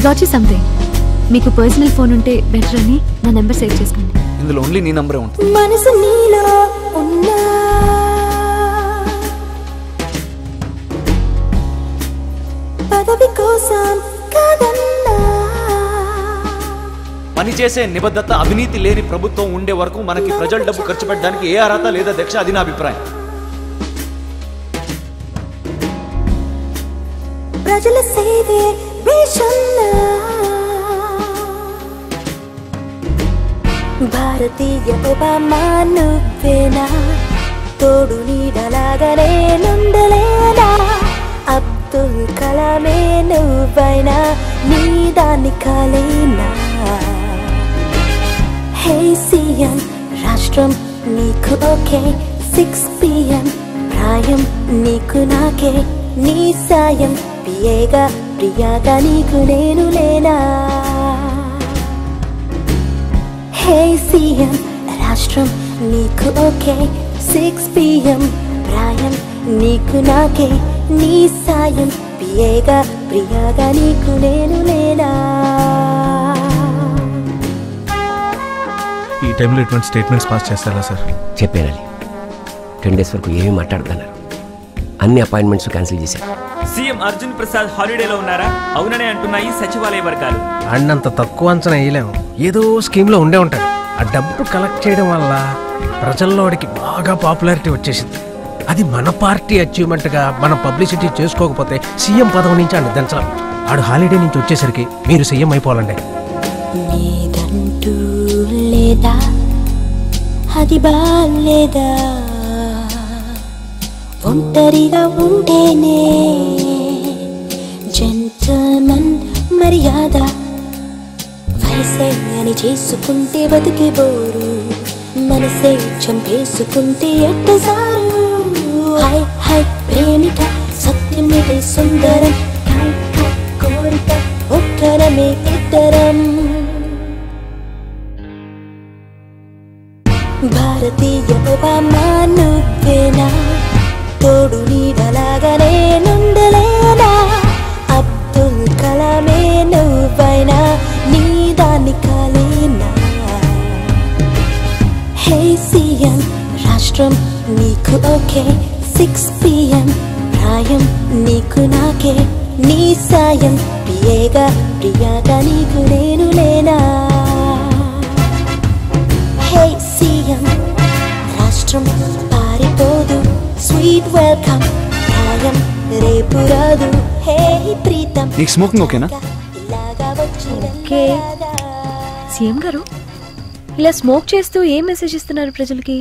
Got you something. మీకు personal phone ఉంటే better అని నా నెంబర్ సేవ్ చేసుకోండి. ఇందులో ఓన్లీ నీ నంబరే ఉంటుంది. మనసు నీలో ఉన్నా పదవి కోసం కాదన్నా పనిచేసే నిబద్ధత అవినీతి లేని ప్రభుత్వం ఉండే వరకు మనకి ప్రజల డబ్బు ఖర్చు పెట్టడానికి ఏ అర్హత లేదా దీక్ష, అది నా అభిప్రాయం. ప్రజల సేవే వేషన్నా భారతీయ ఒబామా నువ్వేనా తోడు నీడలాగానే నుండలేనా అబ్దుల్ కలామే నువ్వైనా నీ దాన్ని కాలేనా హే సీఎం రాష్ట్రం నీకు ఓకే 6 PM ప్రాయం నీకు నాకే నీ సాయం పియేగా ప్రియాగా నీకు నేను లేనా హే సీఎం రాష్ట్రం నీకు ఓకే 6 PM ప్రాయం నీకు నాకే నీ సాయం పియేగా ప్రియాగా నీకు నేను లేనా. ఈ టైంలో ఇటువంటి స్టేట్మెంట్స్ పాస్ చేస్తారా సార్? చెప్పారు 10 days వరకు ఏమీ మాట్లాడుతున్నారు. అన్ని అపాయింట్మెంట్స్ క్యాన్సిల్ చేశారు. సీఎం అర్జున్ ప్రసాద్ హాలిడేలో ఉన్నారా? అవుననే అంటున్నాయి సచివాలయ వర్గాలు. అన్నంత తక్కువ అంచనా వేయలేము. ఏదో స్కీమ్లో ఉండే ఉంటాడు. ఆ డబ్బు కలెక్ట్ చేయడం వల్ల ప్రజల్లోడికి బాగా పాపులారిటీ వచ్చేసింది. అది మన పార్టీ అచీవ్మెంట్గా మనం పబ్లిసిటీ చేసుకోకపోతే సీఎం పదవి నుంచి ఆయన దించలేం. ఆడు హాలిడే నుంచి వచ్చేసరికి మీరు సీఎం అయిపోవాలండి. నీదంటూ లేదా అది బాలేదా ఒంటరిగా ఉంటేనే జెంటల్మన్ మర్యాద వయసే అని చేసుకుంటే బతికి బోరు మనసే చంపేసుకుంటే ఎట్టసారు హై హై ప్రేమిక సత్యమిదే సుందరం హై హై కోరిక ఒక్కరమే ఇద్దరం భారతీయ ఒబామా నువ్వేనా తోడు నీడలాగానే నుండలేనా అబ్దుల్ కలామే నువ్వైనా నీ దాన్ని కాలేనా హే సీఎం రాష్ట్రం నీకు ఓకే 6 PM ప్రాయం నీకు నాకే నీ సాయం పియేగా ప్రియాగా నీకు నేను లేనా హే సీఎం రాష్ట్రం పారిపోదు స్వీట్ వెల్కమ్ ప్రాయం రేపు రాదు హే ప్రీతం. నీకు స్మోకింగ్ ఓకేనా? ఓకే. సీఎం గారు ఇలా స్మోక్ చేస్తూ ఏం మెసేజ్ ఇస్తున్నారు ప్రజలకి?